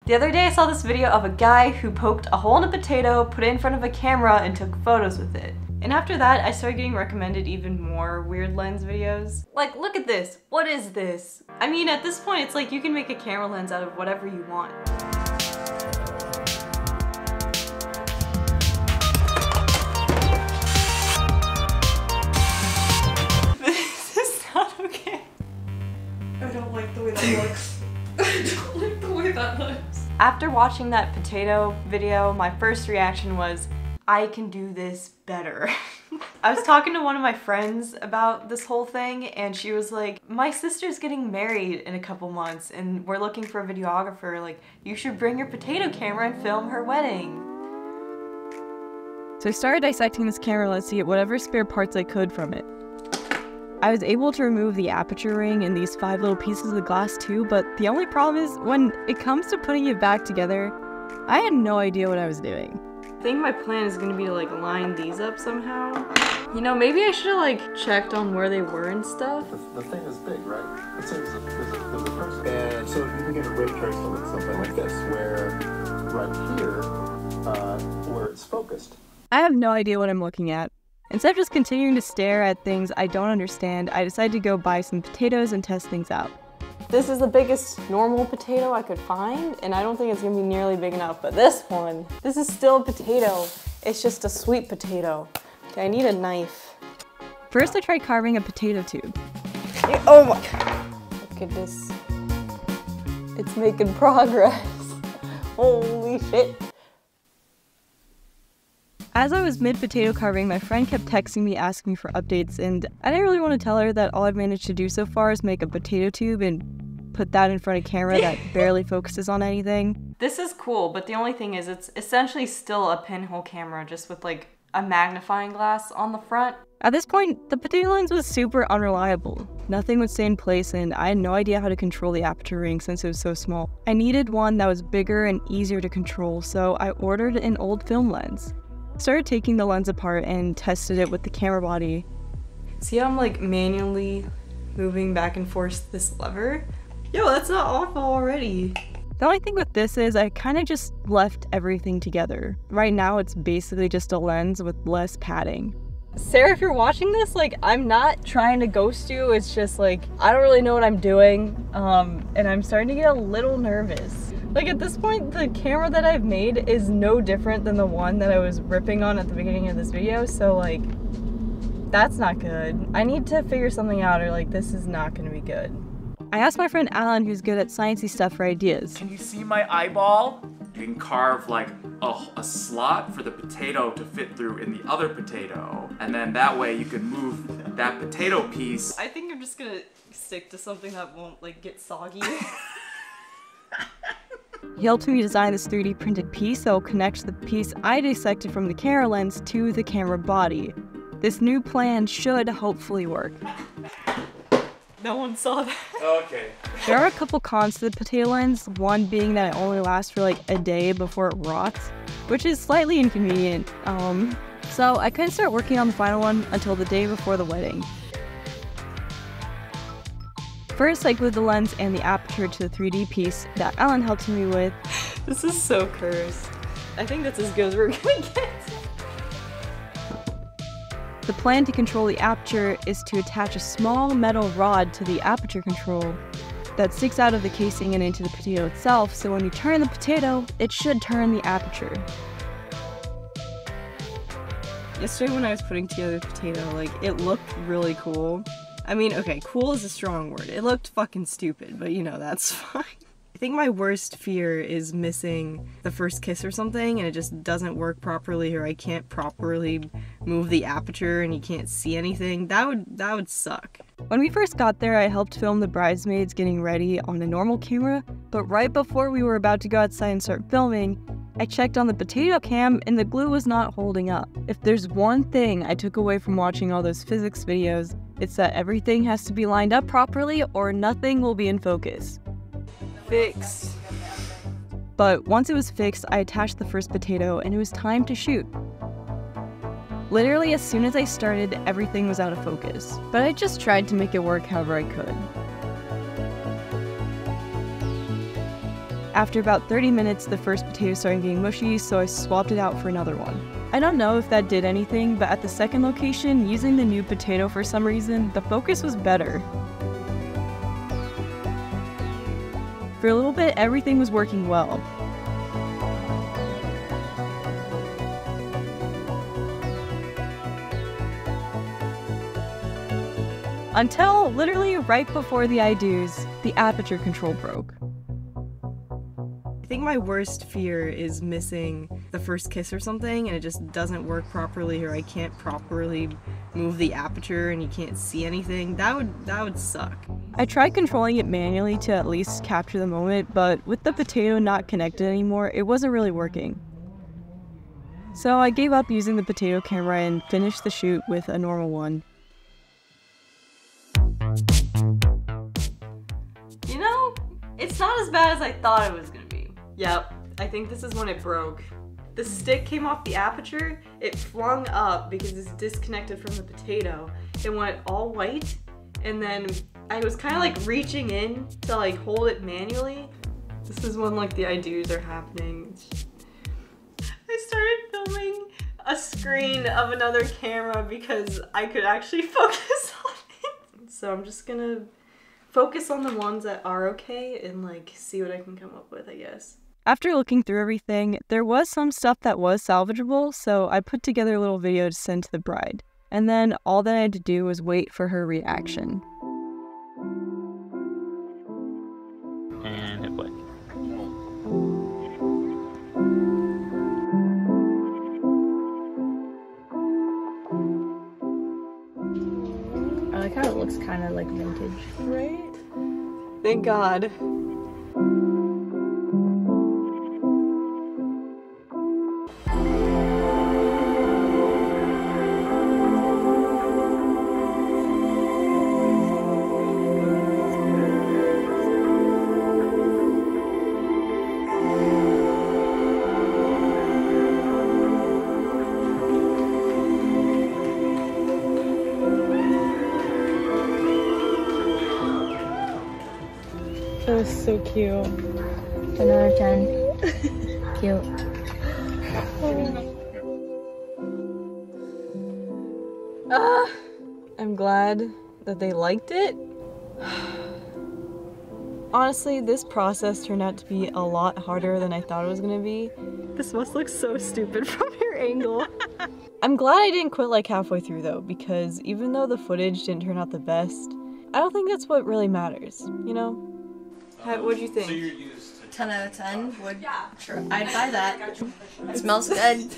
The other day I saw this video of a guy who poked a hole in a potato, put it in front of a camera, and took photos with it. And after that, I started getting recommended even more weird lens videos. Like, look at this. What is this? I mean, at this point, it's like you can make a camera lens out of whatever you want. This is not okay. I don't like the way that looks. I don't like the way that looks. After watching that potato video, my first reaction was, I can do this better. I was talking to one of my friends about this whole thing and she was like, my sister's getting married in a couple months and we're looking for a videographer, like you should bring your potato camera and film her wedding. So I started dissecting this camera lens to get whatever spare parts I could from it. I was able to remove the aperture ring and these 5 little pieces of glass too, but the only problem is when it comes to putting it back together, I had no idea what I was doing. I think my plan is gonna be to like line these up somehow. You know, maybe I should have like checked on where they were and stuff. The thing is big, right? Let's say there's a person. And so you begin to ray trace something like this, where right here, where it's focused. I have no idea what I'm looking at. Instead of just continuing to stare at things I don't understand, I decided to go buy some potatoes and test things out. This is the biggest normal potato I could find, and I don't think it's gonna be nearly big enough, but this one, this is still a potato. It's just a sweet potato. Okay, I need a knife. First, I tried carving a potato tube. Oh my god. Look at this. It's making progress. Holy shit. As I was mid-potato carving, my friend kept texting me asking me for updates, and I didn't really want to tell her that all I've managed to do so far is make a potato tube and put that in front of camera that barely focuses on anything. This is cool, but the only thing is it's essentially still a pinhole camera just with like a magnifying glass on the front. At this point, the potato lens was super unreliable. Nothing would stay in place and I had no idea how to control the aperture ring since it was so small. I needed one that was bigger and easier to control, so I ordered an old film lens. Started taking the lens apart and tested it with the camera body. See how I'm like manually moving back and forth this lever? Yo, that's not awful already. The only thing with this is I kind of just left everything together. Right now it's basically just a lens with less padding. Sarah, if you're watching this, like I'm not trying to ghost you, it's just like I don't really know what I'm doing and I'm starting to get a little nervous. Like at this point, the camera that I've made is no different than the one that I was ripping on at the beginning of this video, so like, that's not good. I need to figure something out or like, this is not gonna be good. I asked my friend Alan, who's good at sciencey stuff, for ideas. Can you see my eyeball? You can carve like a slot for the potato to fit through in the other potato, and then that way you can move that potato piece. I think I'm just gonna stick to something that won't like get soggy. He helped me design this 3D printed piece that will connect the piece I dissected from the camera lens to the camera body. This new plan should hopefully work. No one saw that. Okay. There are a couple cons to the potato lens, one being that it only lasts for like a day before it rots, which is slightly inconvenient. So I couldn't start working on the final one until the day before the wedding. First, I glued the lens and the aperture to the 3D piece that Alan helped me with. This is so cursed. I think that's as good as we're gonna get. The plan to control the aperture is to attach a small metal rod to the aperture control that sticks out of the casing and into the potato itself, so when you turn the potato, it should turn the aperture. Yesterday when I was putting together the potato, like, it looked really cool. I mean, okay, cool is a strong word. It looked fucking stupid, but you know, that's fine. I think my worst fear is missing the first kiss or something and it just doesn't work properly, or I can't properly move the aperture and you can't see anything. That would suck. When we first got there, I helped film the bridesmaids getting ready on a normal camera, but right before we were about to go outside and start filming, I checked on the potato cam and the glue was not holding up. If there's one thing I took away from watching all those physics videos, it's that everything has to be lined up properly or nothing will be in focus. Fixed. But once it was fixed, I attached the first potato and it was time to shoot. Literally as soon as I started, everything was out of focus, but I just tried to make it work however I could. After about 30 minutes, the first potato started getting mushy, so I swapped it out for another one. I don't know if that did anything, but at the second location, using the new potato for some reason, the focus was better. For a little bit, everything was working well. Until literally right before the I do's, the aperture control broke. I think my worst fear is missing the first kiss or something and it just doesn't work properly, or I can't properly move the aperture and you can't see anything. That would suck. I tried controlling it manually to at least capture the moment, but with the potato not connected anymore, it wasn't really working. So I gave up using the potato camera and finished the shoot with a normal one. You know, it's not as bad as I thought it was gonna be. Yep, I think this is when it broke. The stick came off the aperture, it flung up because it's disconnected from the potato. It went all white, and then I was kind of like reaching in to like hold it manually. This is when like the I do's are happening. I started filming a screen of another camera because I could actually focus on it. So I'm just gonna focus on the ones that are okay and like see what I can come up with, I guess. After looking through everything, there was some stuff that was salvageable, so I put together a little video to send to the bride. And then all that I had to do was wait for her reaction. And hit play. I like how it looks kind of like vintage. Right? Thank God. That was so cute. 10 out of 10. Cute. I'm glad that they liked it. Honestly, this process turned out to be a lot harder than I thought it was gonna be. This must look so stupid from your angle. I'm glad I didn't quit like halfway through though, because even though the footage didn't turn out the best, I don't think that's what really matters, you know? What'd you think? 10 out of 10 would, sure, I'd buy that. It smells good.